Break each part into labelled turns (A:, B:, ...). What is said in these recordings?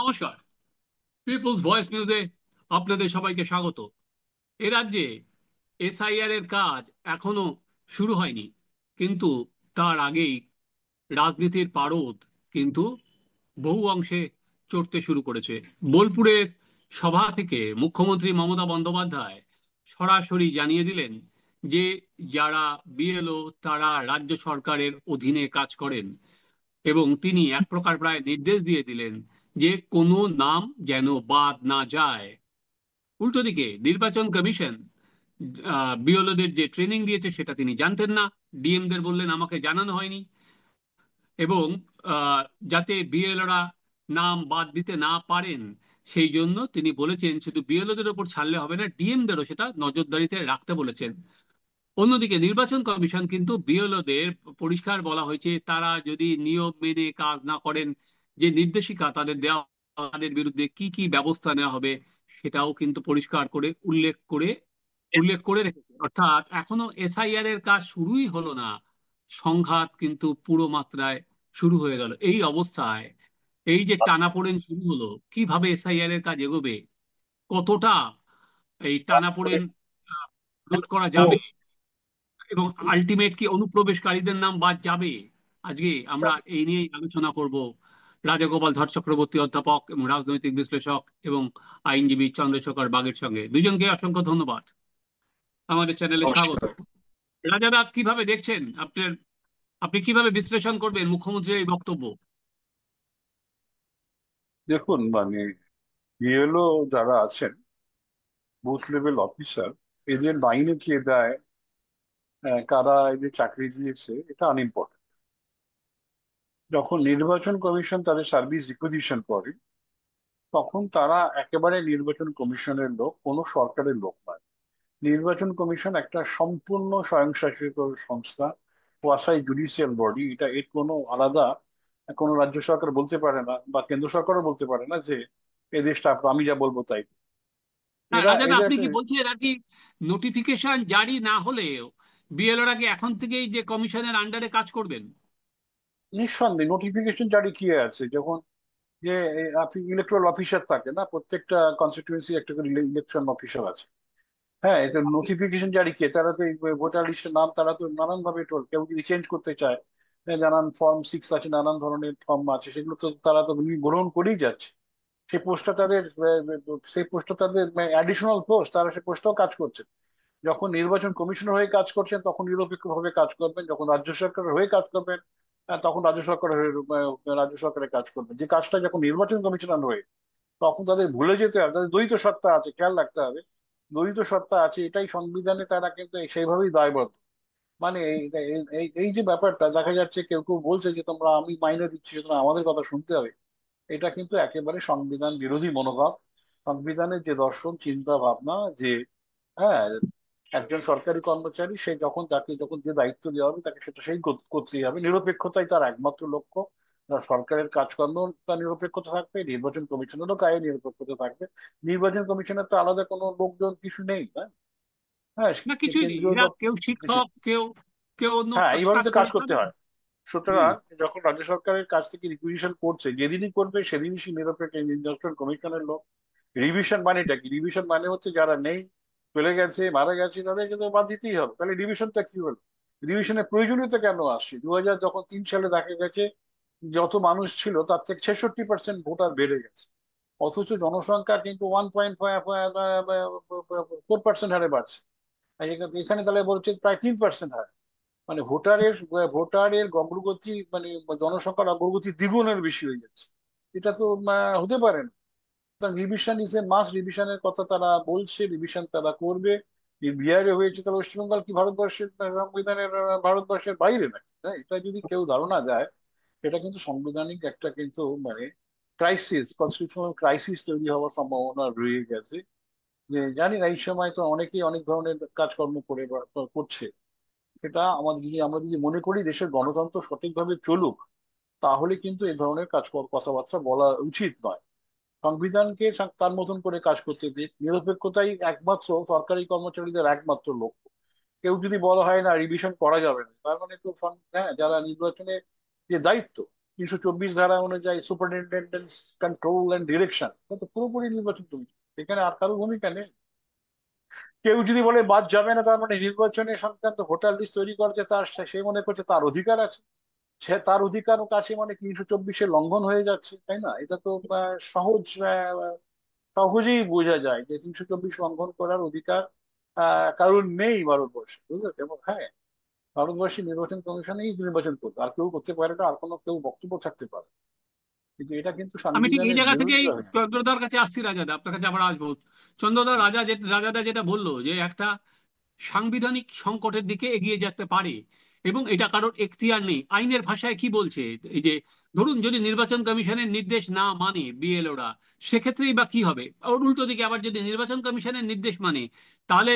A: নমস্কার। People's voice নিউজে আপনাদের সবাইকে স্বাগত। এ রাজ্যে এসআইআর এর কাজ এখনো শুরু হয়নি, কিন্তু তার আগেই রাজনীতির পারদ কিন্তু বহু অংশে চড়তে শুরু করেছে। বোলপুরের সভা থেকে মুখ্যমন্ত্রী মমতা বন্দ্যোপাধ্যায় সরাসরি জানিয়ে দিলেন যে যারা বিএলও তারা রাজ্য সরকারের অধীনে কাজ করেন, এবং তিনি এক প্রকার প্রায় নির্দেশ দিয়ে দিলেন যে কোনো নাম যেন বাদ না যায়। উল্টো দিকে নির্বাচন কমিশন বিএলওদের যে ট্রেনিং দিয়েছে সেটা তিনি জানতেন না। ডিএমদের বললেন আমাকে জানানো হয়নি, এবং আহ, যাতে বিএলওরা নাম বাদ দিতে না পারেন সেই জন্য তিনি বলেছেন শুধু বিএলওদের ওপর ছাড়লে হবে না, ডিএমদেরও সেটা নজরদারিতে রাখতে বলেছেন। অন্যদিকে নির্বাচন কমিশন কিন্তু বিএলওদের পরিষ্কার বলা হয়েছে তারা যদি নিয়ম মেনে কাজ না করেন, যে নির্দেশিকা তাদের দেওয়া, তাদের বিরুদ্ধে কি কি ব্যবস্থা নেওয়া হবে সেটাও কিন্তু পরিষ্কার করে উল্লেখ করে রেখেছে। অর্থাৎ এখনো এসআইআর এর কাজ শুরুই হলো না, সংঘাত কিন্তু পুরো মাত্রায় শুরু হয়ে গেল। এই অবস্থায় এই যে টানাপোড়েন শুরু হলো, কিভাবে এসআইআর এর কাজ এগোবে, কতটা এই টানাপোড়েন আহ, রোধ করা যাবে, এবং আলটিমেট কি অনুপ্রবেশকারীদের নাম বাদ যাবে, আজকে আমরা এই নিয়েই আলোচনা করব রাজাগোপাল ধর চক্রবর্তী অধ্যাপক এবং রাজনৈতিক বিশ্লেষক এবং আইনজীবী চন্দ্রশেখর বাগের সঙ্গে। দুজনকে অসংখ্য ধন্যবাদ, আমাদের চ্যানেলে স্বাগত। রাজাদা, কিভাবে দেখছেন আপনার, আপনি কিভাবে বিশ্লেষণ করবেন মুখ্যমন্ত্রীর এই বক্তব্য?
B: দেখুন, বিএলও যারা আছেন, বুথ লেভেল অফিসার, এদের মাইনে কে দেয়, কারা এদের চাকরি দিয়েছে, এটা আনইম্পর্টেন্ট। যখন নির্বাচন কমিশন তাদের সার্ভিস রিকুইজিশন করে, তখন তারা একেবারে নির্বাচন কমিশনের লোক, কোনো সরকারের লোক নয়। নির্বাচন কমিশন একটা সম্পূর্ণ স্বয়ংশাসিত সংস্থা, কোয়াসাই জুডিশিয়াল বডি। এর কোনো আলাদা কোনো রাজ্য সরকার বলতে পারে না, বা কেন্দ্র সরকারও বলতে পারে না যে এই দেশটা আমি যা বলবো তাই।
A: হ্যাঁ
B: এরা
A: রাজাদা,
B: এদের
A: আপনি
B: একটা
A: কি বলছেন আর কি নোটিফিকেশন জারি না হলেও বিএলওরা কি এখন থেকেই যে কমিশনের আন্ডারে কাজ করবেন?
B: নিঃসন্দেহে নোটিফিকেশন জারি কি আছে, যখন যে আপনি ইলেকট্রাল অফিসার থাকে না, প্রত্যেকটা কনস্টিটিউয়েন্সি একটা করে ইলেকশন অফিসার আছে। হ্যাঁ, এতে নোটিফিকেশন জারি কে, তারা তো ভোটার লিস্টের নাম তারা তো নানান ভাবে কেউ যদি চেঞ্জ করতে চায়, নানান ফর্ম 6 আছে, নানান ধরনের ফর্ম আছে, সেগুলো তো তারা তো গ্রহণ করেই যাচ্ছে। সেই পোস্টটা তাদের অ্যাডিশনাল পোস্ট, তারা সেই পোস্টটাও কাজ করছে। যখন নির্বাচন কমিশনার হয়ে কাজ করছেন তখন নিরপেক্ষভাবে কাজ করবেন, যখন রাজ্য সরকারের হয়ে কাজ করবেন তখন রাজ্য সরকারের কাজ করবেন। যে কাজটা যখন নির্বাচন কমিশনার হয়ে, তখন তাদের ভুলে যেতে হবে, তাদের দ্বৈত সত্তা আছে, খেয়াল রাখতে হবে। দ্বৈত সত্তা আছে, এটাই সংবিধানে তারা কিন্তু সেইভাবেই দায়বদ্ধ। এই যে ব্যাপারটা দেখা যাচ্ছে, কেউ কেউ বলছে যে তোমরা, আমি মাইনে দিচ্ছি সুতরাং আমাদের কথা শুনতে হবে, এটা কিন্তু একেবারে সংবিধান বিরোধী মনোভাব। সংবিধানের যে দর্শন, চিন্তা ভাবনা, যে হ্যাঁ, একজন সরকারি কর্মচারী সে যখন যে দায়িত্ব দেওয়া হবে তাকে সেটা সেই করতেই হবে। নিরপেক্ষতাই তার একমাত্র লক্ষ্য। সরকারের কাজকর্ম তার নিরপেক্ষতা থাকবে, নির্বাচন কমিশনেরও কাজে নিরপেক্ষতা থাকবে। নির্বাচন কমিশনের তো আলাদা কোনো লোকজন কিছু নেই, না? হ্যাঁ,
A: না, কিছুই নেই,
B: কেন্দ্রীয়
A: এরা কেউ শিক্ষক, কেউ কেউ অন্য
B: হ্যাঁ, এইভাবে
A: কাজ
B: তো কাজ
A: করে
B: করতে
A: তাদের।
B: হয়।
A: হুম।
B: সুতরাং যখন রাজ্য সরকারের কাছ থেকে রিকুইজিশন করছে, যেদিনই করবে সেদিনই সে নিরপেক্ষ নির্বাচন কমিশনের লোক। রিভিশন মানেটা কি? রিভিশন মানে হচ্ছে যারা নেই, চলে গেছে, মারা গেছে, তাদেরকে তো বাদ দিতেই হবে। তাহলে রিভিশনটা কি হলো? রিভিশনের প্রয়োজনীয়তা কেন আসছে? 2003 সালে দেখা গেছে যত মানুষ ছিল তার থেকে 66% ভোটার বেড়ে গেছে, অথচ জনসংখ্যা কিন্তু 1.4% হারে বাড়ছে। আর এখানে তাহলে বলছে প্রায় 3% হারে। মানে ভোটারের অগ্রগতি, জনসংখ্যার অগ্রগতি দ্বিগুণের বেশি হয়ে যাচ্ছে। এটা তো হতে পারে না। রিভিশন ইজ এ মাস, রিভিশনের কথা তারা বলছে, রিভিশন তারা করবে। বিহারে হয়েছে, তাহলে পশ্চিমবঙ্গ কি ভারতবর্ষের সংবিধানের ভারতবর্ষের বাইরে নাকি? তাই এটা যদি কেউ ধারণা দেয়, এটা কিন্তু সাংবিধানিক একটা কিন্তু ক্রাইসিস, কনস্টিটিউশনাল ক্রাইসিস তৈরি হওয়ার সম্ভাবনা রয়ে গেছে। যে জানি না, এই সময় তো অনেকেই অনেক ধরনের কাজকর্ম করছে। সেটা আমরা যদি মনে করি দেশের গণতন্ত্র সঠিকভাবে চলুক, তাহলে কিন্তু এই ধরনের কথাবার্তা বলা উচিত নয়। সংবিধানকে তার মতন করে কাজ করতে দিক, নিরপেক্ষতাই একমাত্র সরকারি কর্মচারীদের একমাত্র লক্ষ্য। কেউ যদি বলা হয় না রিভিশন করা যাবে না, তার মানে তো হ্যাঁ, যারা নির্বাচনে যে দায়িত্ব, 324 ধারা অনুযায়ী সুপারিনটেন্ডেন্স কন্ট্রোল অ্যান্ড ডিরেকশন, তো পুরোপুরি নির্বাচন কমিশন, এখানে আর কারো ভূমিকা নেই। কেউ যদি বলে বাদ যাবে না, তার মানে নির্বাচনে সংক্রান্ত ভোটার লিস্ট তৈরি করছে তার, সে মনে করছে তার অধিকার আছে, সে তার অধিকার কাছে মানে 324-এর লঙ্ঘন হয়ে যাচ্ছে, তাই না? এটা তো সহজেই বোঝা যায় যে 324 লঙ্ঘন করার অধিকার কারণ নেই ভারতবর্ষে, বুঝলেন? এবং হ্যাঁ, ভারতবর্ষের নির্বাচন কমিশনেই নির্বাচন করবে, আর কেউ করতে পারে না, আর কোনো কেউ বক্তব্য থাকতে পারে, কিন্তু এটা কিন্তু
A: আমি ঠিক এই
B: সংবিধানের
A: জায়গা থেকেই
B: বিরোধিতা হয়ে।
A: চন্দ্রদার কাছে আসছি, রাজাদা আপনার কাছে আবার আসবো। চন্দ্রদা, রাজাদা যেটা বললো যে একটা সাংবিধানিক সংকটের দিকে এগিয়ে যেতে পারে এবং এটা কারোর এখতিয়ার নেই। আইনের ভাষায় কি বলছে, এই যে ধরুন যদি নির্বাচন কমিশনের নির্দেশ না মানে বিএলওরা, সেক্ষেত্রেই বা কি হবে? ওর উল্টো দিকে আবার যদি নির্বাচন কমিশনের নির্দেশ মানে, তাহলে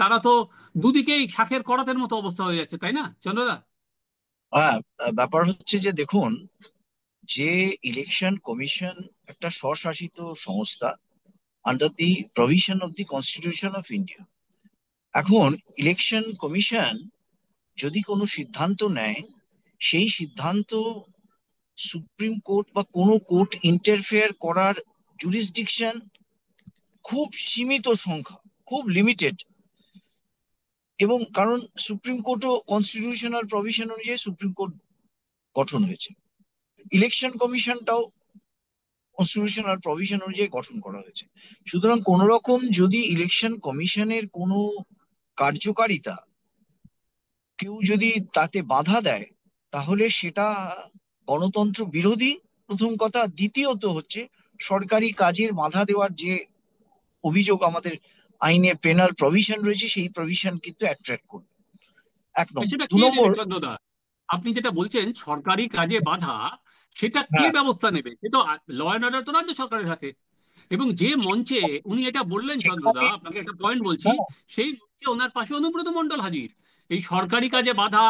A: তারা তো দুদিকেই শাঁখের করাতের মতো অবস্থা হয়ে যাচ্ছে, তাই না চন্দ্রদা?
C: হ্যাঁ, ব্যাপার হচ্ছে যে দেখুন, যে ইলেকশন কমিশন একটা স্বশাসিত সংস্থা under the provision of the constitution of India. এখন ইলেকশন কমিশন যদি কোনো সিদ্ধান্ত নেয়, সেই সিদ্ধান্ত সুপ্রিম কোর্ট বা কোনো কোর্ট ইন্টারফেয়ার করার জুরিসডিকশন খুব সীমিত সংখ্যা, খুব লিমিটেড। এবং কারণ সুপ্রিম কোর্টও কনস্টিটিউশনাল প্রভিশন অনুযায়ী সুপ্রিম কোর্ট গঠন হয়েছে, ইলেকশন কমিশনটাও কনস্টিটিউশনাল প্রভিশন অনুযায়ী গঠন করা হয়েছে। সুতরাং কোন রকম যদি ইলেকশন কমিশনের কোনো কার্যকারিতা কেউ যদি তাতে বাধা দেয়, তাহলে সেটা গণতন্ত্র বিরোধী, প্রথম কথা। দ্বিতীয়ত হচ্ছে সরকারি কাজের বাধা দেওয়ার যে অভিযোগ আমাদের আইনে পেনাল প্রভিশন রয়েছে, সেই প্রভিশন কিন্তু অ্যাট্রাক্ট করবে, এক নম্বর।
A: সেটা
C: দু
A: কে
C: নম্বর,
A: নেবে চন্দ্রদা? আপনি যেটা বলছেন সরকারি কাজে বাধা, সেটা কে
C: হ্যাঁ,
A: ব্যবস্থা নেবে? সে তো ল অ্যান্ড অর্ডার তো রাজ্য সরকারের হাতে। এবং যে মঞ্চে উনি এটা বললেন চন্দ্রদা,
C: সেখানে
A: আপনাকে একটা পয়েন্ট বলছি,
C: না,
A: সেই মঞ্চে ওনার পাশে অনুব্রত মণ্ডল হাজির। এই সরকারি কাজে বাধা,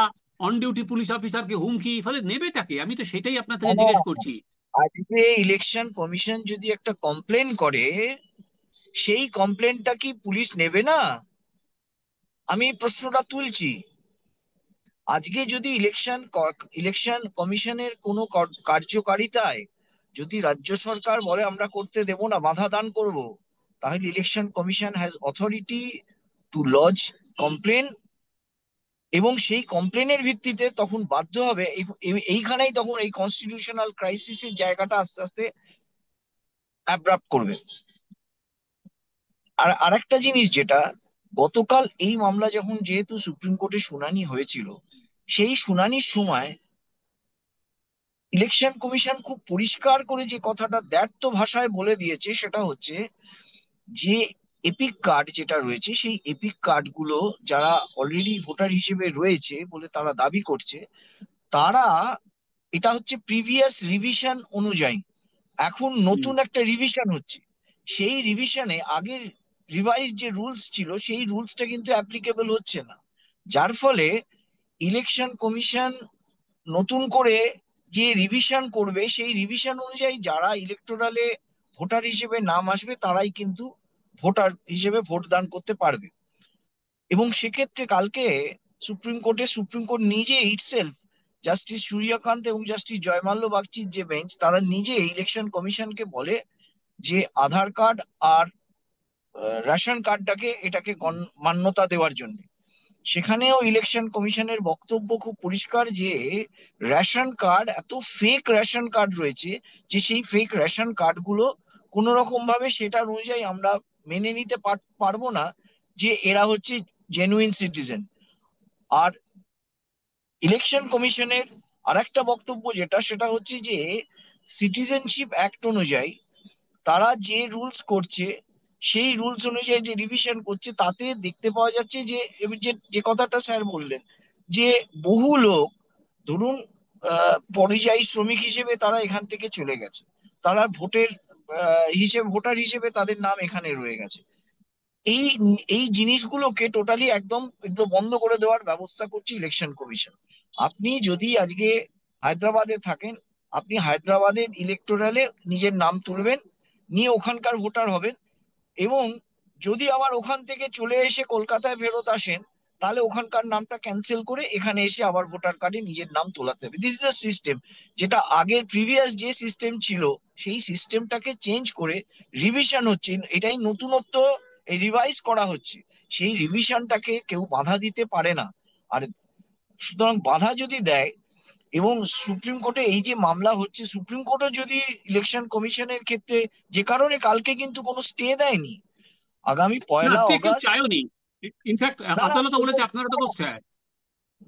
A: অন ডিউটি পুলিশ অফিসারকে হুমকি, ফলে নেবেটাকে? আমি তো সেটাই আপনার
C: না,
A: থেকে
C: না,
A: জিজ্ঞেস করছি।
C: আজকে ইলেকশন কমিশন যদি একটা কমপ্লেন করে, সেই কমপ্লেনটা কি পুলিশ নেবে না? আমি এই প্রশ্নটা তুলছি। আজকে যদি ইলেকশন কমিশনের কোনো কার্যকারিতায় যদি রাজ্য সরকার বলে আমরা করতে দেব না, বাধা দান করব, তাহলে election commission has authority to lodge complaint. এবং সেই কমপ্লেনের ভিত্তিতে তখন বাধ্য হবে, এইখানেই তখন এই কনস্টিটিউশনাল ক্রাইসিসের জায়গাটা আস্তে আস্তে অ্যাব্রাপ্ট করবে। আর আরেকটা জিনিস যেটা, গতকাল এই মামলা যখন যেহেতু সুপ্রিম কোর্টে শুনানি হয়েছিল, সেই শুনানির সময় ইলেকশন কমিশন খুব পরিষ্কার করে যে কথাটা দ্ব্যর্থ ভাষায় বলে দিয়েছে, সেটা হচ্ছে যে এপিক কার্ড যেটা রয়েছে, সেই এপিক কার্ড গুলো যারা অলরেডি ভোটার হিসেবে রয়েছে বলে তারা দাবি করছে, তারা, এটা হচ্ছে প্রিভিয়াস রিভিশন অনুযায়ী, এখন
A: হুম।
C: নতুন একটা রিভিশন হচ্ছে। সেই রিভিশনে আগের রিভাইজ যে রুলস ছিল, সেই রুলসটা কিন্তু অ্যাপ্লিকেবল হচ্ছে না। যার ফলে ইলেকশন কমিশন নতুন করে যে রিভিশন করবে, সেই রিভিশন অনুযায়ী যারা ইলেকটোরালে ভোটার হিসেবে নাম আসবে, তারাই কিন্তু ভোটার হিসেবে ভোট দান করতে পারবে। এবং সেক্ষেত্রে কালকে সুপ্রিম কোর্ট নিজে ইটসেলফ, জাস্টিস সূর্যকান্ত এবং জাস্টিস জয়মাল্য বাগচির যে বেঞ্চ, তারা নিজে ইলেকশন কমিশনকে বলে যে আধার কার্ড আর রেশন কার্ডটাকে, এটাকে মান্যতা দেওয়ার জন্য। সেখানেও ইলেকশন কমিশনের বক্তব্য খুব পরিষ্কার যে রেশন কার্ড, এত ফেক রেশন কার্ড রয়েছে যে সেই ফেক রেশন কার্ড গুলো কোন রকম ভাবে সেটার অনুযায়ী আমরা মেনে নিতে পারবো না যে এরা হচ্ছে জেনুইন সিটিজেন। আর ইলেকশন কমিশনের আরেকটা বক্তব্য যেটা, সেটা হচ্ছে যে সিটিজেনশিপ অ্যাক্ট অনুযায়ী তারা যে রুলস করছে, সেই রুলস অনুযায়ী যে রিভিশন করছে, তাতে দেখতে পাওয়া যাচ্ছে যে যে যে কথাটা স্যার বললেন, যে বহু লোক, ধরুন পরিযায়ী শ্রমিক হিসেবে তারা এখান থেকে চলে গেছে, তারা ভোটার হিসেবে তাদের নাম এখানে রয়ে গেছে। এই এই জিনিসগুলোকে টোটালি একদম এগুলো বন্ধ করে দেওয়ার ব্যবস্থা করছে ইলেকশন কমিশন। আপনি যদি আজকে হায়দ্রাবাদে থাকেন, আপনি হায়দ্রাবাদের ইলেকটোরালে নিজের নাম তুলবেন, নিয়ে ওখানকার ভোটার হবেন। এবং যদি আবার ওখান থেকে চলে এসে কলকাতায় ফেরত আসেন, তাহলে ওখানকার নামটা ক্যান্সেল করে এখানে এসে আবার ভোটার কার্ডে নিজের নাম তোলাতে হবে। দিস ইজ আ সিস্টেম, যেটা আগের প্রিভিয়াস যে সিস্টেম ছিল সেই সিস্টেমটাকে চেঞ্জ করে রিভিশন হচ্ছে, এটাই নতুনত্ব, এই রিভাইজ করা হচ্ছে। সেই রিভিশনটাকে কেউ বাধা দিতে পারে না। আর সুতরাং বাধা যদি দেয়, এবং সুপ্রিম কোর্টে এই যে মামলা হচ্ছে, সুপ্রিম কোর্টও যদি ইলেকশন কমিশনের ক্ষেত্রে, যে কারণে কালকে কিন্তু কোনো স্টে দেয়নি, আগামী
A: না,
C: পয়লা
A: স্টে কেউ
C: অগাস্ট।
A: চায়নি। ইনফ্যাক্ট
C: না না
A: আদালত বলেছে আপনারা তো স্টে।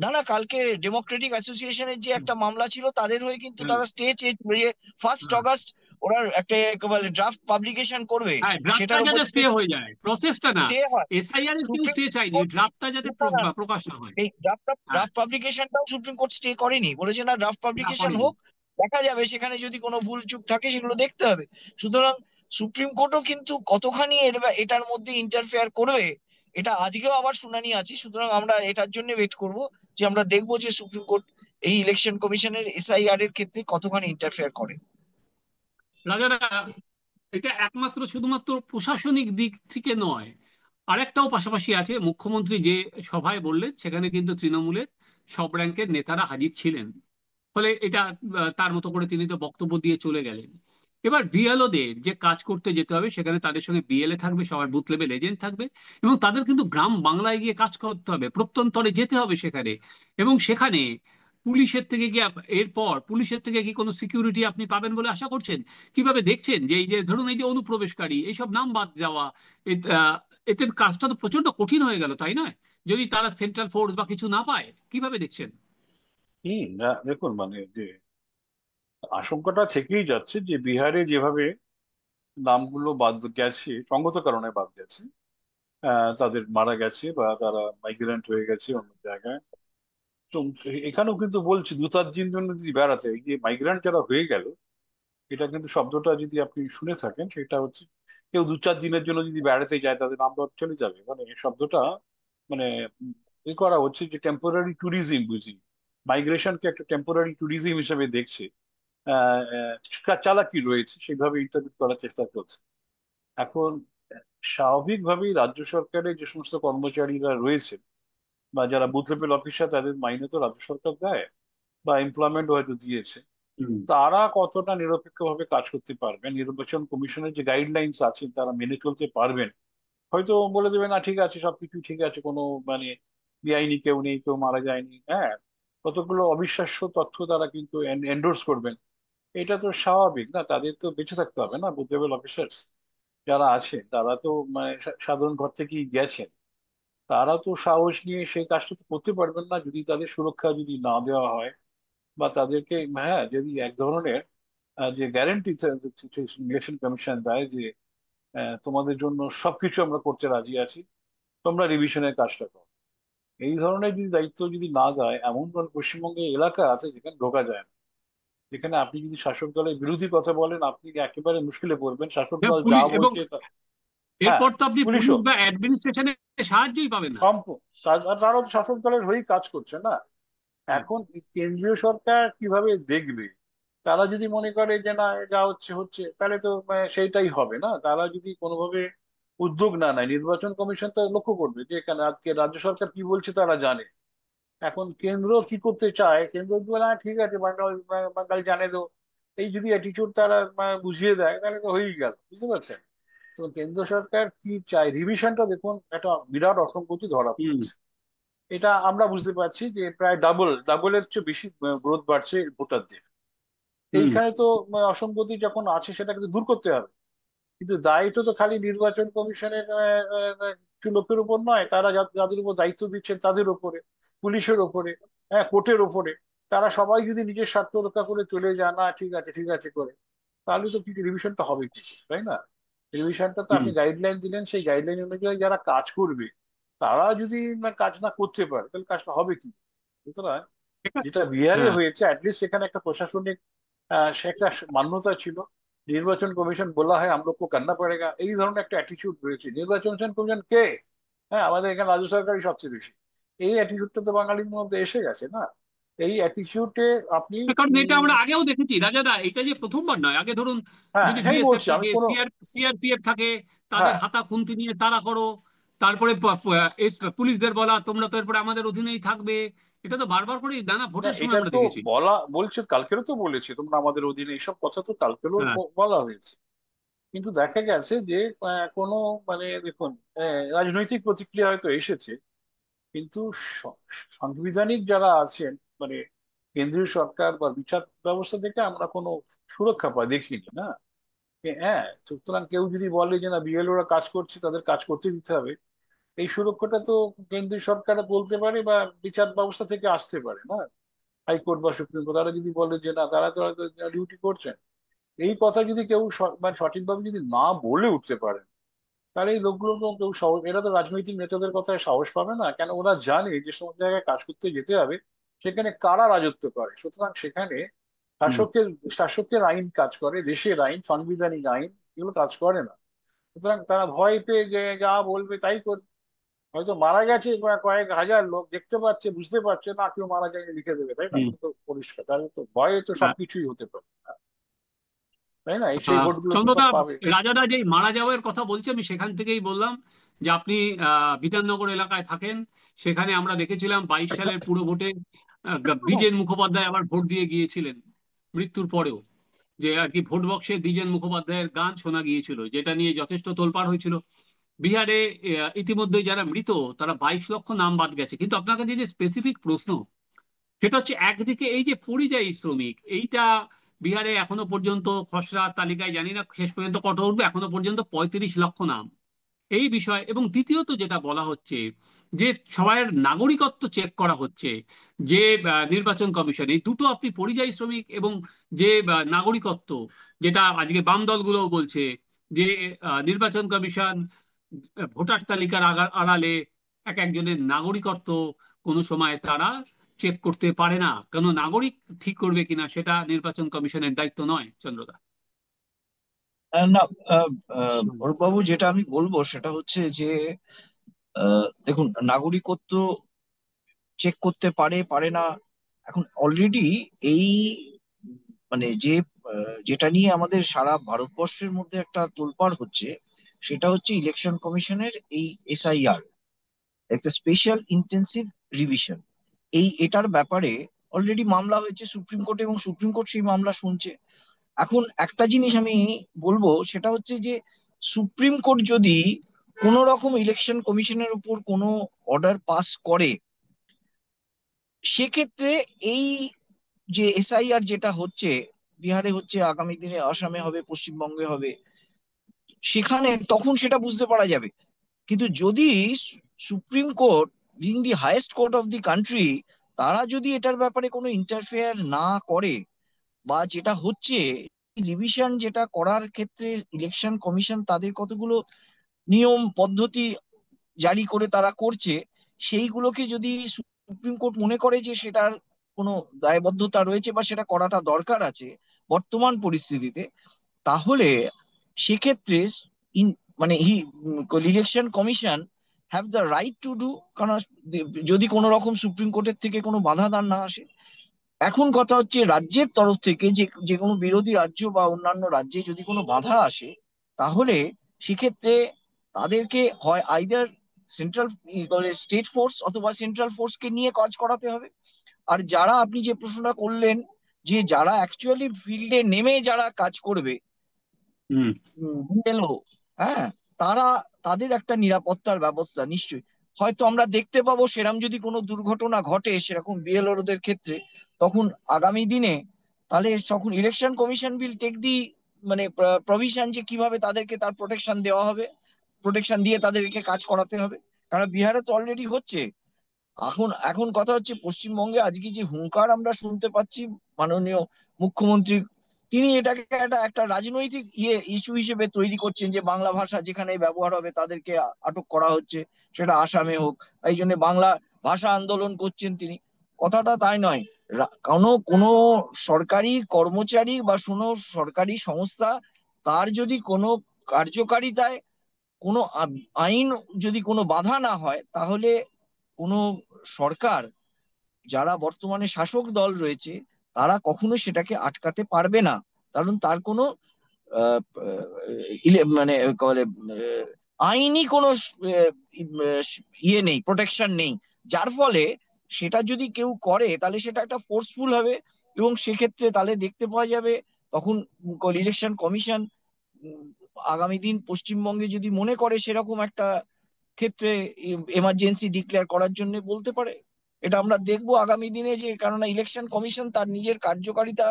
C: না না, কালকে ডেমোক্রেটিক অ্যাসোসিয়েশনের যে একটা মামলা ছিল তাদের হয়ে কিন্তু তারা স্টে চেয়েছিল যে 1 আগস্ট ওরা একটা বলে ড্রাফট পাবলিকেশন করবে,
A: হ্যাঁ, ড্রাফটটা
C: সেটার উপর
A: যাতে স্টে হয়ে যায়, প্রসেসটা না।
C: স্টে হয়।
A: এসআইআর এর কেউ
C: সুপ্রিম
A: স্টে চাইনি,
C: কোর্ট,
A: ড্রাফটটা যাতে
C: না না,
A: প্রকাশ না হয়।
C: এই ড্রাফট
A: হ্যাঁ,
C: ড্রাফট পাবলিকেশনটাও সুপ্রিম কোর্ট স্টে করেনি, বলেছে না ড্রাফট
A: না
C: পাবলিকেশন
A: করেনি।
C: হোক, দেখা যাবে সেখানে যদি কোনো ভুল চুক থাকে সেগুলো দেখতে হবে। সুতরাং সুপ্রিম কোর্টও কিন্তু কতখানি এটার মধ্যে ইন্টারফেয়ার করবে, এটা আজকেও আবার শুনানি আছে। সুতরাং আমরা এটার জন্য ওয়েট করব, যে আমরা দেখবো যে সুপ্রিম কোর্ট এই ইলেকশন কমিশনের এসআইআর এর ক্ষেত্রে কতখানি ইন্টারফেয়ার করে।
A: রাজারা, এটা একমাত্র শুধুমাত্র প্রশাসনিক দিক থেকে নয়, আরেকটাও পাশাপাশি আছে। মুখ্যমন্ত্রী যে সভায় বললেন সেখানে কিন্তু তৃণমূলের সব র‍্যাঙ্কের নেতারা হাজির ছিলেন। ফলে এটা তার মতো করে তিনি তো বক্তব্য দিয়ে চলে গেলেন। এবার বিএলওদের যে কাজ করতে যেতে হবে সেখানে তাদের সঙ্গে বিএলএ থাকবে, সবার বুথ লেভেল এজেন্ট থাকবে, এবং তাদের কিন্তু গ্রাম বাংলায় গিয়ে কাজ করতে হবে, প্রত্যন্তরে যেতে হবে সেখানে। এবং সেখানে পুলিশের থেকে কি এরপর পুলিশের থেকে কি কোনো সিকিউরিটি আপনি পাবেন বলে আশা করছেন? কিভাবে দেখছেন যে এই যে ধরুন এই যে অনুপ্রবেশকারী এইসব নাম বাদ যাওয়া, এতে কাজটা তো প্রচন্ড কঠিন হয়ে গেল, তাই নয়? যদি তারা সেন্ট্রাল ফোর্স বা কিছু না পায়, কিভাবে দেখছেন?
B: দেখুন মানে যে আশঙ্কাটা থেকেই যাচ্ছে যে বিহারে যেভাবে নামগুলো বাদ গেছে, সঙ্গত কারণে বাদ গেছে, তাদের মারা গেছে বা তারা মাইগ্রেন্ট হয়ে গেছে অন্য জায়গায়। তো এখানেও কিন্তু বলছি 2-4 দিন জন্য যদি বেড়াতে, এই যে মাইগ্রেন্ট যারা হয়ে গেল, এটা কিন্তু শব্দটা যদি আপনি শুনে থাকেন সেটা হচ্ছে কেউ 2-4 দিনের জন্য যদি বেড়াতে যায় তাদের নাম বাদ চলে যাবে, মানে এই শব্দটা মানে করা হচ্ছে যে টেম্পোরারি ট্যুরিজম বুঝি, মাইগ্রেশনকে একটা টেম্পোরারি ট্যুরিজম হিসেবে দেখছে। চালাকি রয়েছে, সেইভাবে ইন্টারপ্রিট করার চেষ্টা করছে। এখন স্বাভাবিকভাবেই রাজ্য সরকারের যে সমস্ত কর্মচারীরা রয়েছে বা যারা বুথ লেভেল অফিসার, তাদের মাইনে তো রাজ্য সরকার দেয় বা এমপ্লয়মেন্ট হয়তো দিয়েছে।
A: হুম।
B: তারা কতটা নিরপেক্ষভাবে কাজ করতে পারবেন, নির্বাচন কমিশনের যে গাইডলাইন্স আছে তারা মেনে চলতে পারবেন? হয়তো বলে দেবে না ঠিক আছে, সবকিছু ঠিক আছে, কোনো মানে বেআইনি কেউ নেই, কেউ মারা যায়নি, হ্যাঁ, কতগুলো অবিশ্বাস্য তথ্য তারা কিন্তু এন্ডোর্স করবেন। এটা তো স্বাভাবিক না, তাদের তো বেঁচে থাকতে হবে না, বুথ লেভেল অফিসার্স যারা আছে তারা তো মানে সাধারণ ঘর থেকেই গেছেন। তারা তো সাহস নিয়ে সেই কাজটা তো করতে পারবেন না যদি তাদের সুরক্ষা যদি না দেওয়া হয়, বা তাদেরকে, হ্যাঁ, যদি এক ধরনের যে গ্যারেন্টি ইলেকশন কমিশন দেয় যে তোমাদের জন্য সবকিছু আমরা করতে রাজি আছি, তোমরা রিভিশনের কাজটা করো। এই ধরনের যদি দায়িত্ব যদি না দেয়, এমন কোন পশ্চিমবঙ্গে এলাকা আছে যেখানে ঢোকা যায় না, যেখানে আপনি যদি শাসক দলের বিরোধী কথা বলেন আপনি একেবারে মুশকিলে পড়বেন, শাসক
A: হ্যাঁ,
B: দল যা
A: পুলিশ এবং
B: বলছে হ্যাঁ,
A: এরপর তো আপনি পুলিশ
B: পুলিশও
A: বা অ্যাডমিনিস্ট্রেশনের সাহায্যই পাবেন না।
B: কম। তারাও তো শাসক দলের হয়েই কাজ করছে না।
A: হ্যাঁ।
B: এখন কেন্দ্রীয় সরকার কিভাবে দেখবে? তারা যদি মনে করে যে না যা হচ্ছে হচ্ছে, তাহলে তো সেইটাই হবে না। তারা যদি কোনোভাবে উদ্যোগ না নেয়, নির্বাচন কমিশন তো লক্ষ্য করবে যে এখানে আজকে রাজ্য সরকার কি বলছে তারা জানে। এখন কেন্দ্র কি করতে চায়, কেন্দ্র বলে হ্যাঁ ঠিক আছে বাঙালি, বাঙালি জানে তো, এই যদি অ্যাটিটিউড তারা বুঝিয়ে দেয় তাহলে তো হয়েই গেল, বুঝতে পারছেন? তো কেন্দ্র সরকার কি চায়, রিভিশনটা দেখুন একটা বিরাট অসঙ্গতি ধরা
A: হুম।
B: পড়েছে। এটা আমরা বুঝতে পারছি যে প্রায় ডাবলের চেয়ে বেশি গ্রোথ বাড়ছে ভোটারদের।
A: হুম।
B: এইখানে তো অসঙ্গতি যখন আছে সেটা কিন্তু দূর করতে হবে। কিন্তু দায়িত্ব তো খালি নির্বাচন কমিশনের কিছু লোকের উপর নয়, তারা যাদের উপর দায়িত্ব দিচ্ছেন তাদের উপরে, পুলিশের উপরে, হ্যাঁ, কোর্টের উপরে। তারা সবাই যদি নিজের স্বার্থ রক্ষা করে চলে যায় না ঠিক আছে ঠিক আছে করে, তাহলে তো কি রিভিশনটা হবে কি, তাই না? রিভিশনটা তো
A: হুম।
B: আপনি গাইডলাইন দিলেন, সেই গাইডলাইন অনুযায়ী যারা কাজ করবে তারা যদি কাজ না করতে পারে তাহলে কাজটা হবে কি? সুতরাং
A: ঠিক আছে।
B: যেটা বিহারে
A: হ্যাঁ।
B: হয়েছে, অ্যাটলিস্ট সেখানে একটা প্রশাসনিক সে একটা মান্যতা ছিল। নির্বাচন কমিশন বলা হয় আমলোক কো করনা পড়েগা, এই ধরনের একটা অ্যাটিটিউড রয়েছে। নির্বাচন কমিশন কে? হ্যাঁ, আমাদের এখানে রাজ্য সরকারই সবচেয়ে বেশি। এই অ্যাটিটিউডটা তো বাঙালির মধ্যে এসে গেছে না। এই অ্যাটিটিউডে আপনি
A: কারণ এটা আমরা আগেও দেখেছি রাজাদা, এটা যে প্রথমবার নয়। আগে ধরুন
B: হ্যাঁ
A: যদি
B: সেই
A: বিএসএফ
B: বলছি আমি
A: থাকে,
B: কোনো,
A: সিআরপিএফ থাকে, তাদের
B: হ্যাঁ
A: হাতা খুন্তি নিয়ে তাড়া করো, তারপরে পুলিশদের বলা তোমরা তো এরপরে আমাদের অধীনেই থাকবে। এটা তো বারবার করে নানা
B: না,
A: ভোটের সময়
B: এটা
A: আমরা
B: তো
A: দেখেছি।
B: বলা বলছে, কালকেরও তো বলেছে তোমরা আমাদের অধীনে, এইসব কথা তো কালকেরও
A: হ্যাঁ।
B: বলা হয়েছে। কিন্তু দেখা গেছে যে কোনো মানে দেখুন, রাজনৈতিক প্রতিক্রিয়া হয়তো এসেছে, কিন্তু স- সাংবিধানিক যারা আছেন, মানে কেন্দ্রীয় সরকার বা বিচার ব্যবস্থা থেকে আমরা কোনো সুরক্ষা দেখিনি না। হ্যাঁ, সুতরাং কেউ যদি বলে যে না বিএলওরা কাজ করছে, তাদের কাজ করতে দিতে হবে, এই সুরক্ষাটা তো কেন্দ্রীয় সরকার বলতে পারে বা বিচার ব্যবস্থা থেকে আসতে পারে না। হাইকোর্ট বা সুপ্রিম কোর্ট তারা যদি বলে যে না, তারা তো হয়তো ডিউটি করছেন, এই কথা যদি কেউ মানে সঠিকভাবে যদি না বলে উঠতে পারে, তাহলে এই লোকগুলো তো কেউ সাহস, এরা তো রাজনৈতিক নেতাদের কথায় সাহস পাবে না, কেন ওরা জানে যে সমস্ত জায়গায় কাজ করতে যেতে হবে সেখানে কারা রাজত্ব করে। সুতরাং সেখানে
A: হুম।
B: শাসকের শাসকের আইন কাজ করে, দেশের আইন, সাংবিধানিক আইন, এগুলো কাজ করে না। সুতরাং তারা ভয় পেয়ে যে যা বলবে তাই করবে। হয়তো মারা গেছে কয়েক হাজার লোক, দেখতে পাচ্ছে বুঝতে পারছে না কেউ মারা যায়নি, লিখে দেবে, তাই না?
A: হুম।
B: এটা তো পরিষ্কার, তাহলে তো ভয়ে তো
A: হ্যাঁ।
B: সবকিছুই হতে পারে, তাই না? এই সেই ভোটগুলো তো সব
A: চন্দ্রদা,
B: পাবে।
A: রাজাদা যেই মারা যাওয়ার কথা বলছে আমি সেখান থেকেই বললাম যে আপনি বিধাননগর এলাকায় থাকেন। সেখানে আমরা দেখেছিলাম 22 সালের পুরো ভোটে দ্বিজেন মুখোপাধ্যায় আবার ভোট দিয়ে গিয়েছিলেন মৃত্যুর পরেও। যে আর কি ভোট বক্সে দ্বিজেন মুখোপাধ্যায়ের গান শোনা গিয়েছিল, যেটা নিয়ে যথেষ্ট তোলপাড় হয়েছিল। বিহারে ইতিমধ্যে যারা মৃত তারা 22 লক্ষ নাম বাদ গেছে। কিন্তু আপনার কাছে যে স্পেসিফিক প্রশ্ন, সেটা হচ্ছে একদিকে এই যে পরিযায়ী শ্রমিক, এইটা বিহারে এখনো পর্যন্ত খসড়া তালিকায় জানি না শেষ পর্যন্ত কত উঠবে, এখনো পর্যন্ত 35 লক্ষ নাম এই বিষয়। এবং দ্বিতীয়ত যেটা বলা হচ্ছে যে সবার নাগরিকত্ব চেক করা হচ্ছে, যে নির্বাচন কমিশন, এই দুটো আপনি পরিযায়ী শ্রমিক এবং যে নাগরিকত্ব, যেটা আজকে বাম দলগুলো বলছে যে নির্বাচন কমিশন ভোটার তালিকার আড়ালে এক একজনের নাগরিকত্ব কোনো সময় তারা চেক করতে পারে না। কেন নাগরিক ঠিক করবে কিনা সেটা নির্বাচন কমিশনের দায়িত্ব নয়, চন্দ্রদা।
C: না, ভরতবাবু, যেটা আমি বলবো সেটা হচ্ছে যে দেখুন, নাগরিকত্ব চেক করতে পারে পারে না। এখন অলরেডি এই মানে যেটা নিয়ে আমাদের সারা ভারতবর্ষের মধ্যে একটা তোলপাড় হচ্ছে, সেটা হচ্ছে ইলেকশন কমিশনের এই এসআইআর, একটা স্পেশাল ইন্টেন্সিভ রিভিশন। এটার ব্যাপারে অলরেডি মামলা হয়েছে সুপ্রিম কোর্টে, এবং সুপ্রিম কোর্ট সেই মামলা শুনছে। এখন একটা জিনিস আমি বলবো, সেটা হচ্ছে যে সুপ্রিম কোর্ট যদি কোনো রকম ইলেকশন কমিশনের উপর কোনো অর্ডার পাস করে, সেক্ষেত্রে এই যে এসআইআর যেটা হচ্ছে, বিহারে হচ্ছে, আগামী দিনে আসামে হবে, পশ্চিমবঙ্গে হবে, সেখানে তখন সেটা বুঝতে পারা যাবে। কিন্তু যদি supreme court, being the highest court of the country, তারা যদি এটার ব্যাপারে কোনো ইন্টারফেয়ার না করে, বা যেটা হচ্ছে রিভিশন যেটা করার ক্ষেত্রে ইলেকশন কমিশন তাদের কতগুলো নিয়ম পদ্ধতি জারি করে তারা করছে, সেইগুলোকে যদি সুপ্রিম কোর্ট মনে করে যে সেটার কোনো দায়বদ্ধতা রয়েছে বা সেটা করাটা দরকার আছে বর্তমান পরিস্থিতিতে, তাহলে সেক্ষেত্রে ইন মানে election commission have the right to do. কারণ যদি কোনো রকম সুপ্রিম কোর্টের থেকে কোনো বাধা দান না আসে, এখন কথা হচ্ছে রাজ্যের তরফ থেকে যে যে কোনো বিরোধী রাজ্য বা অন্যান্য রাজ্যে যদি কোনো বাধা আসে, তাহলে সেক্ষেত্রে তাদেরকে হয় আইদার সেন্ট্রাল স্টেট ফোর্স অথবা সেন্ট্রাল ফোর্সকে নিয়ে কাজ করাতে হবে। আর যারা, আপনি যে প্রশ্নটা করলেন, যে যারা অ্যাকচুয়ালি ফিল্ডে নেমে যারা কাজ করবে,
A: হুম।
C: বিএলও, হ্যাঁ, তারা, তাদের একটা নিরাপত্তার ব্যবস্থা নিশ্চয়ই হয়তো আমরা দেখতে পাবো। সেরকম যদি কোনো দুর্ঘটনা ঘটে সেরকম বিএলওদের ক্ষেত্রে, তখন আগামী দিনে, তাহলে তখন election commission will take the মানে প্রভিশন যে কিভাবে তাদেরকে তার প্রোটেকশন দেওয়া হবে, প্রোটেকশন দিয়ে তাদেরকে কাজ করাতে হবে। কারণ বিহারে তো অলরেডি হচ্ছে। এখন এখন কথা হচ্ছে পশ্চিমবঙ্গে আজকে যে হুঙ্কার আমরা শুনতে পাচ্ছি মাননীয় মুখ্যমন্ত্রী, তিনি এটাকে একটা একটা রাজনৈতিক ইস্যু হিসেবে তৈরি করছেন, যে বাংলা ভাষা যেখানে ব্যবহার হবে তাদেরকে আটক করা হচ্ছে, সেটা আসামে হোক, তাই জন্য বাংলা ভাষা আন্দোলন করছেন তিনি। কথাটা তাই নয়। কোনো কোনো সরকারি কর্মচারী বা কোনো সরকারি সংস্থা, তার যদি কোনো কার্যকারিতায় কোনো আইন যদি কোনো বাধা না হয়, তাহলে কোনো সরকার, যারা বর্তমানে শাসক দল রয়েছে, তারা কখনো সেটাকে আটকাতে পারবে না। কারণ তার কোনো আহ, মানে বলে আইনি কোনো ইয়ে নেই, প্রোটেকশন নেই। যার ফলে সেটা যদি কেউ করে তাহলে সেটা একটা ফোর্সফুল হবে, এবং সেক্ষেত্রে তাহলে দেখতে পাওয়া যাবে তখন ইলেকশন কমিশন আগামী দিন পশ্চিমবঙ্গে যদি মনে করে সেরকম একটা ক্ষেত্রে এমার্জেন্সি ডিক্লেয়ার করার জন্য বলতে পারে। এটা আমরা দেখবো আগামী দিনে, যে কেননা ইলেকশন কমিশন তার নিজের কার্যকারিতা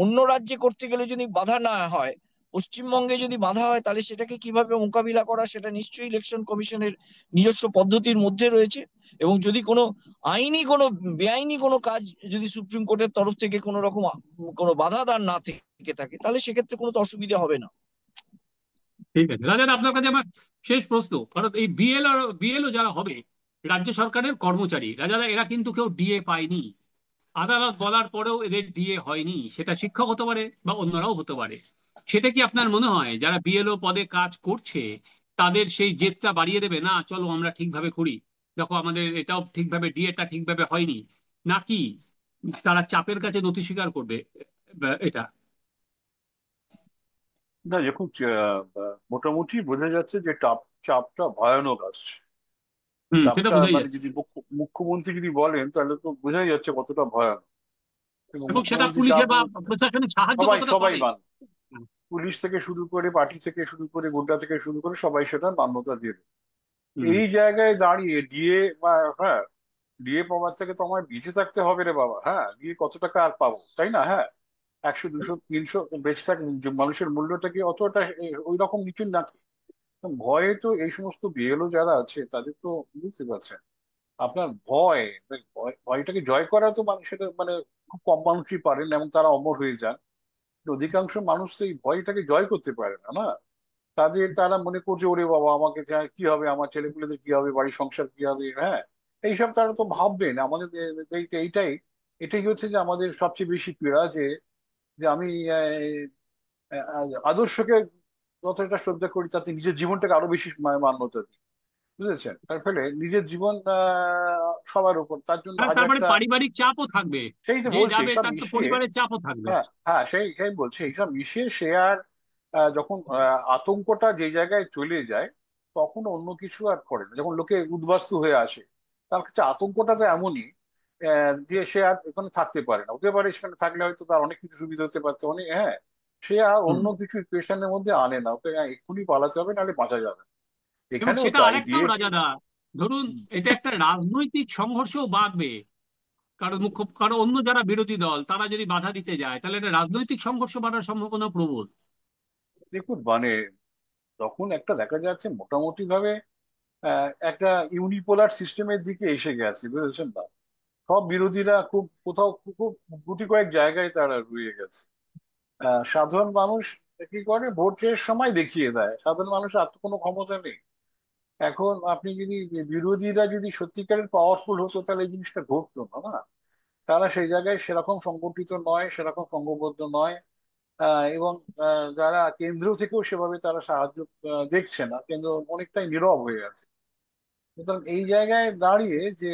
C: অন্য রাজ্যে করতে গেলে যদি বাধা না হয়, পশ্চিমবঙ্গে যদি বাধা হয়, তাহলে সেটাকে কিভাবে মোকাবিলা করা সেটা নিশ্চয়ই ইলেকশন কমিশনের নিজস্ব পদ্ধতির মধ্যে রয়েছে। এবং যদি কোনো কোনো বেআইনি কোনো কাজ যদি সুপ্রিম কোর্টের তরফ থেকে কোনো রকম কোনো বাধা দান না থেকে থাকে, তাহলে সেক্ষেত্রে কোনো তো অসুবিধা হবে না।
A: ঠিক আছে রাজা, আপনার কাছে আমার শেষ প্রশ্ন, কারণ এই বিএলও যারা হবে রাজ্য সরকারের কর্মচারী রাজারা, এরা কিন্তু কেউ ডিএ পায়নি। আদালত বলার পরেও এদের ডিএ হয়নি, সেটা শিক্ষক হতে পারে বা অন্যরাও হতে পারে। সেটা কি আপনার মনে হয় যারা বিএলও পদে কাজ করছে তাদের সেই জেদটা বাড়িয়ে দেবে, না চলো আমরা ঠিকভাবে করি, দেখো আমাদের এটাও ঠিকভাবে ডিএটা ঠিকভাবে হয়নি, নাকি তারা চাপের কাছে নথি স্বীকার করবে এটা?
B: না, দেখুন, মোটামুটি বোঝা যাচ্ছে যে চাপটা ভয়ানক আসছে।
A: সেটা
B: চাপটা
A: বোঝাই
B: মানে
A: যাচ্ছে।
B: যদি মুখ্যমন্ত্রী যদি বলেন তাহলে তো বোঝাই যাচ্ছে কতটা ভয়ানক। এবং
A: এবং সেটা
B: মুখ্যমন্ত্রী
A: পুলিশের
B: চাপ
A: বা প্রশাসনিক সাহায্য
B: সবাই
A: কতটা
B: সবাই
A: পাবে।
B: মান, পুলিশ থেকে শুরু করে, পার্টি থেকে শুরু করে, গোড্ডা থেকে শুরু করে সবাই সেটা মান্যতা দিয়ে দেবে।
A: হুম।
B: এই জায়গায় দাঁড়িয়ে ডিএ বা, হ্যাঁ, ডিএ পাওয়ার থেকে তো আমার বেঁচে থাকতে হবে রে বাবা। হ্যাঁ, ডিএ কত টাকা আর পাবো, তাই না? হ্যাঁ, 100 200 300 বেঁচে থাক, মানুষের মূল্যটা কি অতটা ওই রকম নিচু নাকি? ভয়ে তো এই সমস্ত বিএলও যারা আছে তাদের তো, বুঝতে পারছেন, আপনার ভয়টাকে জয় করা তো সেটা মানে খুব কম মানুষই পারেন, এবং তারা অমর হয়ে যান। কিন্তু অধিকাংশ মানুষ তো এই ভয়টাকে জয় করতে পারে না, না? তারা মনে করছে ওরে বাবা আমাকে কি হবে, আমার ছেলেপুলেদের কি হবে, বাড়ির সংসার কি হবে, হ্যাঁ, এইসব তারা তো ভাববেন। আমাদের এইটাই এটাই হচ্ছে যে আমাদের সবচেয়ে বেশি পীড়া, যে যে আমি আদর্শকে যতটা শ্রদ্ধা করি তাতে নিজের জীবনটাকে আরো বেশি মান্যতা দিই, বুঝেছেন? তার ফলে নিজের জীবন সবার উপর, তার জন্য
A: আর তারপরে
B: হাজারটা,
A: পারিবারিক চাপও থাকবে,
B: সেই তো
A: যে
B: বলছে
A: যাবে
B: এইসব
A: তার তো
B: মিশিয়ে।
A: পরিবারের চাপও থাকবে।
B: হ্যাঁ, হ্যাঁ, সেই সেই বলছে এইসব মিশিয়ে সে আর যখন আতঙ্কটা যে জায়গায় চলে যায়, তখন অন্য কিছু আর করে না। যখন লোকে উদ্বাস্তু হয়ে আসে, তার কাছে আতঙ্কটা তো এমনই যে সে আর এখানে থাকতে পারে না। হতে পারে সেখানে থাকলে হয়তো তার অনেক কিছু সুবিধা হতে পারতো, অনেক, হ্যাঁ, সে আর
A: হুম।
B: অন্য কিছু ইকুয়েশনের মধ্যে আনে না, ওকে এক্ষুনি পালাতে হবে, নাহলে বাঁচা যাবে না।
A: এবং
B: এখানেও
A: সেটা
B: তাই
A: আরেকটাও
B: দিয়ে।
A: রাজাদা, ধরুন এটা একটা রাজনৈতিক সংঘর্ষও বাড়বে, কারণ অন্য যারা বিরোধী দল তারা যদি বাধা দিতে যায় তাহলে এটা রাজনৈতিক সংঘর্ষ বাড়ার সম্ভাবনা প্রবল।
B: দেখুন, তখন একটা দেখা যাচ্ছে মোটামুটি ভাবে একটা ইউনিপোলার সিস্টেমের দিকে এসে গেছে, বুঝেছেন না? সব বিরোধীরা খুব কোথাও খুব খুব গুটি কয়েক জায়গায় তারা রয়ে গেছে। সাধারণ মানুষ কি করে, ভোটের সময় দেখিয়ে দেয়, সাধারণ মানুষের আর তো কোনো ক্ষমতা নেই। এখন আপনি যদি, বিরোধীরা যদি সত্যিকারের পাওয়ারফুল হতো তাহলে এই জিনিসটা ঘটতো না, না? তারা সেই জায়গায় সেরকম সংগঠিত নয়, সেরকম সংঘবদ্ধ নয়। এবং যারা কেন্দ্র থেকেও সেভাবে তারা সাহায্য দেখছে না, কেন্দ্র অনেকটাই নীরব হয়ে আছে। সুতরাং এই জায়গায় দাঁড়িয়ে যে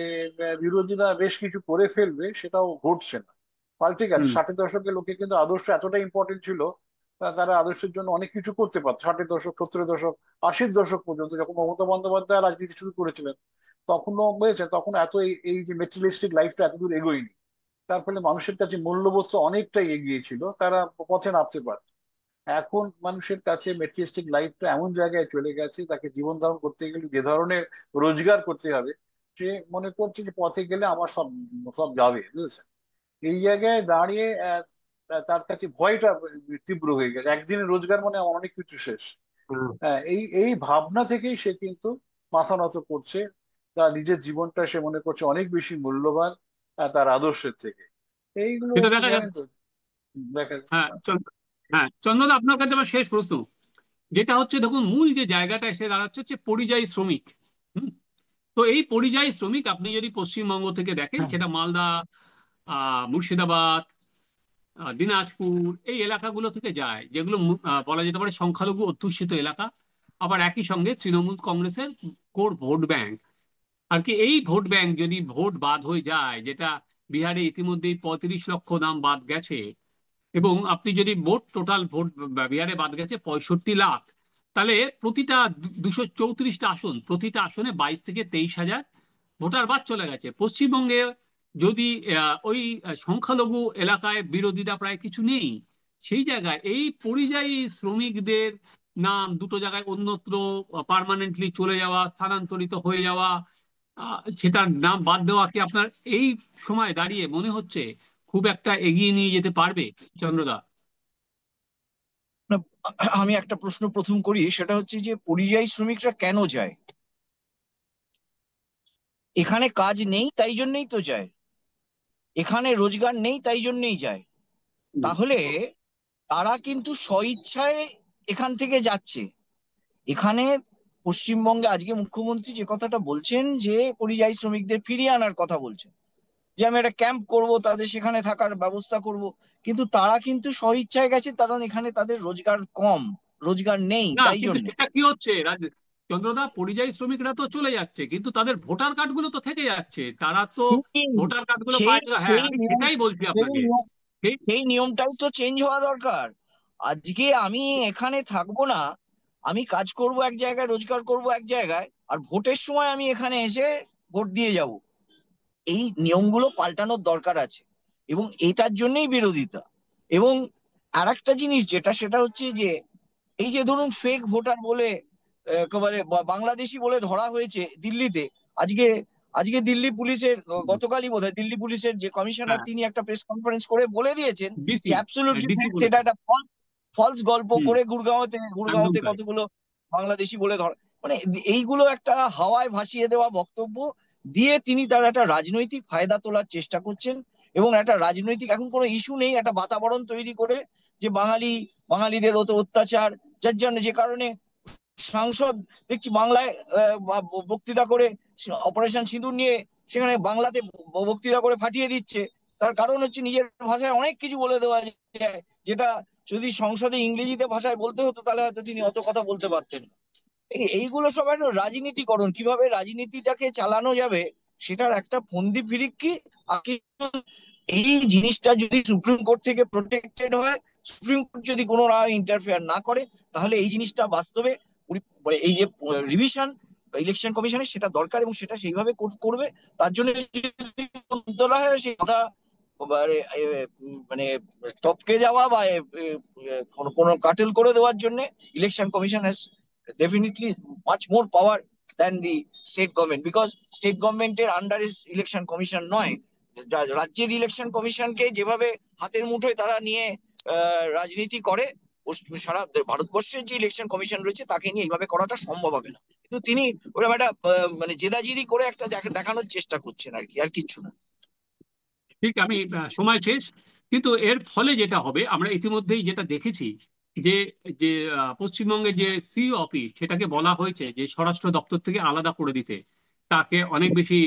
B: বিরোধীরা বেশ কিছু করে ফেলবে সেটাও ঘটছে না। পাল্টে গেছে।
A: হুম।
B: 60-এর দশকে লোকে কিন্তু আদর্শ এতটা ইম্পর্টেন্ট ছিল, তারা আদর্শের জন্য অনেক কিছু করতে পারত। 60-এর দশক, 70-এর দশক, 80-এর দশক পর্যন্ত যখন মমতা বন্দ্যোপাধ্যায় রাজনীতি শুরু করেছিলেন, তখনও বুঝেছে, তখন এত এই যে মেটেরিয়ালিস্টিক লাইফটা এত দূর এগোয়নি। তার ফলে মানুষের কাছে মূল্যবোধ অনেকটাই এগিয়ে ছিল, তারা পথে নামতে পারত। এখন মানুষের কাছে মেটেরিয়ালিস্টিক লাইফটা এমন জায়গায় চলে গেছে, তাকে জীবন ধারণ করতে গেলে যে ধরনের রোজগার করতে হবে, সে মনে করছে যে পথে গেলে আমার সব সব যাবে, বুঝেছেন? এই জায়গায় দাঁড়িয়ে তার কাছে ভয়টা তীব্র হয়ে গেছে। একদিনের রোজগার মানে আমার অনেক কিছু শেষ।
A: হুম।
B: এই এই ভাবনা থেকেই সে কিন্তু মাথা নত করছে। তার নিজের জীবনটা সে মনে করছে অনেক বেশি মূল্যবান তার আদর্শের থেকে। এইগুলো
A: সেটা
B: তো
A: দেখা
B: জানেন
A: যাচ্ছে।
B: তো, দেখা
A: হ্যাঁ
B: যায়।
A: হ্যাঁ চন্দ্রদা, আপনার কাছে আমার শেষ প্রশ্ন, যেটা হচ্ছে দেখুন মূল যে জায়গাটা এসে দাঁড়াচ্ছে হচ্ছে পরিযায়ী শ্রমিক। হুম। তো এই পরিযায়ী শ্রমিক আপনি যদি পশ্চিমবঙ্গ থেকে দেখেন, সেটা মালদা, মুর্শিদাবাদ, দিনাজপুর, এই এলাকাগুলো থেকে যায়, যেগুলো বলা যেতে পারে সংখ্যালঘু অধ্যুষিত এলাকা। আবার একই সঙ্গে তৃণমূল কংগ্রেসের কোর ভোট ব্যাংক। আর কি এই ভোট ব্যাংক যদি ভোট বাদ হয়ে যায়, যেটা বিহারে ইতিমধ্যেই 35 লক্ষ নাম বাদ গেছে, এবং আপনি যদি টোটাল ভোট বিহারে বাদ গেছে 65 লাখ, তাহলে প্রতিটা 234টা আসন, প্রতিটা আসনে 22 থেকে 23 হাজার ভোটার বাদ চলে গেছে। পশ্চিমবঙ্গে যদি ওই সংখ্যালঘু এলাকায় বিরোধীরা প্রায় কিছু নেই, সেই জায়গায় এই পরিযায়ী শ্রমিকদের নাম দুটো জায়গায় অন্যত্র পার্মানেন্টলি চলে যাওয়া, স্থানান্তরিত হয়ে যাওয়া, সেটার নাম বাদ দেওয়া কি আপনার এই সময় দাঁড়িয়ে মনে হচ্ছে খুব একটা এগিয়ে নিয়ে যেতে পারবে, চন্দ্রদা?
C: না, আমি একটা প্রশ্ন প্রথম করি, সেটা হচ্ছে যে পরিযায়ী শ্রমিকরা কেন যায়? এখানে কাজ নেই তাই জন্যই তো যায়, এখানে রোজগার নেই তাই জন্যই যায়। তাহলে তারা কিন্তু স্বইচ্ছায় এখান থেকে যাচ্ছে। এখানে পশ্চিমবঙ্গে আজকে মুখ্যমন্ত্রী যে কথাটা বলছেন, যে পরিযায়ী শ্রমিকদের ফিরিয়ে আনার কথা বলছেন, যে আমি একটা ক্যাম্প করব, তাদের সেখানে থাকার ব্যবস্থা করব, কিন্তু তারা কিন্তু স্বইচ্ছায় গেছে, কারণ এখানে তাদের রোজগার কম, রোজগার নেই
A: না,
C: তাই
A: কিন্তু
C: জন্যে।
A: সেটা কি হচ্ছে চন্দ্রদা, পরিযায়ী শ্রমিকরা তো চলে যাচ্ছে কিন্তু তাদের ভোটার কার্ড গুলো তো থেকে যাচ্ছে, তারা তো
C: সেই
A: ভোটার কার্ড গুলো
C: সেই
A: পায়। হ্যাঁ,
C: সেই
A: আমি
C: নিয়ম
A: সেটাই বলছি
C: সেই
A: আপনাকে।
C: নিয়ম
A: সেই
C: সেই নিয়মটাই তো চেঞ্জ হওয়া দরকার। আজকে আমি এখানে থাকবো না, আমি কাজ করব এক জায়গায়, রোজগার করব এক জায়গায়, আর ভোটের সময় আমি এখানে এসে ভোট দিয়ে যাব। এই নিয়মগুলো পাল্টানোর দরকার আছে, এবং এটার জন্যই বিরোধিতা। এবং আরেকটা জিনিস যেটা, সেটা হচ্ছে যে এই যে ধরুন ফেক ভোটার বলে একেবারে বাংলাদেশি বলে ধরা হয়েছে দিল্লিতে। আজকে আজকে দিল্লি পুলিশের গতকালই বোধহয় দিল্লি পুলিশের যে কমিশনার,
A: হ্যাঁ,
C: তিনি একটা প্রেস কনফারেন্স করে বলে দিয়েছেন যে
A: ডিসি,
C: অ্যাবসলিউটলি
A: ডিসি
C: ফেক, যেটা
A: বলেছেন।
C: একটা ফলস গল্প
A: হুম,
C: করে গুড়গাঁওতে
A: একদম
C: গুড়গাঁওতে
A: তাই।
C: কতগুলো বাংলাদেশি বলে ধরা। মানে এইগুলো একটা হাওয়ায় ভাসিয়ে দেওয়া বক্তব্য দিয়ে তিনি তার একটা রাজনৈতিক ফায়দা তোলার চেষ্টা করছেন। এবং একটা রাজনৈতিক, এখন কোনো ইস্যু নেই, একটা বাতাবরণ তৈরি করে যে বাঙালিদের অত অত্যাচার, যার জন্য, যে কারণে সাংসদ দেখছি বাংলায় বক্তৃতা করে, অপারেশন সিঁদুর নিয়ে সেখানে বাংলাতে বক্তৃতা করে ফাটিয়ে দিচ্ছে। তার কারণ হচ্ছে নিজের ভাষায় অনেক কিছু বলে দেওয়া যায়, যেটা যদি সংসদে ইংরেজিতে ভাষায় বলতে হতো তাহলে হয়তো তিনি অত কথা বলতে পারতেন না। এইগুলো সব একটা রাজনীতিকরণ, কিভাবে রাজনীতিটাকে চালানো যাবে সেটার একটা ফন্দি ফিরিক্কি। আর এই জিনিসটা যদি সুপ্রিম কোর্ট থেকে প্রোটেক্টেড হয়, সুপ্রিম কোর্ট যদি কোনো ইন্টারফেয়ার না করে, তাহলে এই জিনিসটা বাস্তবে মানে এই যে রিভিশন ইলেকশন কমিশনের, সেটা দরকার, এবং সেটা সেইভাবে করবে। তার জন্য যদি তোলা হয় সেই কথা, মানে মানে টপকে যাওয়া বা কোনো কোনো কাটেল করে দেওয়ার জন্য, election commission has definitely much more power than the state government, because state গভর্নমেন্টের আন্ডারে ইলেকশন কমিশন নয়। রাজ্যের ইলেকশন কমিশনকে যেভাবে হাতের মুঠোয় তারা নিয়ে রাজনীতি করে, সারা ভারতবর্ষের যে ইলেকশন কমিশন রয়েছে তাকে নিয়ে এইভাবে করাটা সম্ভব হবে না। কিন্তু তিনি ওরকম একটা মানে জেদাজিদি করে একটা দেখানোর চেষ্টা করছেন আর কি, আর কিচ্ছু না।
A: ঠিক, আমি সময় শেষ। কিন্তু এর ফলে যেটা হবে, আমরা ইতিমধ্যেই যেটা দেখেছি যে যে পশ্চিমবঙ্গের যে সিইও অফিস, সেটাকে বলা হয়েছে যে স্বরাষ্ট্র দপ্তর থেকে আলাদা করে দিতে, তাকে অনেক বেশি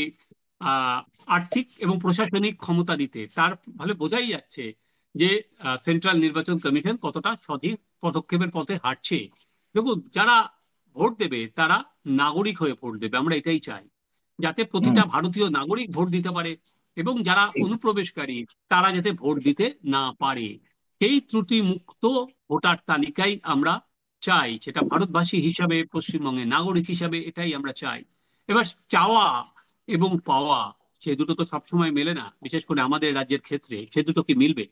A: আহ, আর্থিক এবং প্রশাসনিক ক্ষমতা দিতে। তার ফলে বোঝাই যাচ্ছে যে সেন্ট্রাল নির্বাচন কমিশন কতটা সঠিক পদক্ষেপের পথে হাঁটছে। দেখুন, যারা ভোট দেবে তারা নাগরিক হয়ে ভোট দেবে, আমরা এটাই চাই, যাতে
C: হুম,
A: প্রতিটা ভারতীয় নাগরিক ভোট দিতে পারে, এবং যারা
C: ঠিক।
A: অনুপ্রবেশকারী তারা যাতে ভোট দিতে না পারে। সেই ত্রুটি মুক্ত ভোটার তালিকাই আমরা চাই, সেটা ভারতবাসী হিসাবে, পশ্চিমবঙ্গের নাগরিক হিসাবে এটাই আমরা চাই। এবার চাওয়া এবং পাওয়া, সে দুটো তো সবসময় মেলে না, বিশেষ করে আমাদের রাজ্যের ক্ষেত্রে সে দুটো কি মিলবে?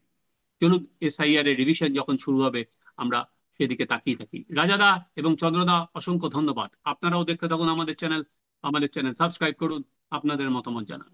A: চলুন, এসআইআর এর রিভিশন যখন শুরু হবে আমরা সেদিকে তাকিয়ে থাকি। রাজাদা এবং চন্দ্রদা, অসংখ্য ধন্যবাদ। আপনারাও দেখতে থাকুন আমাদের চ্যানেল, আমাদের চ্যানেল সাবস্ক্রাইব করুন, আপনাদের মতামত জানান।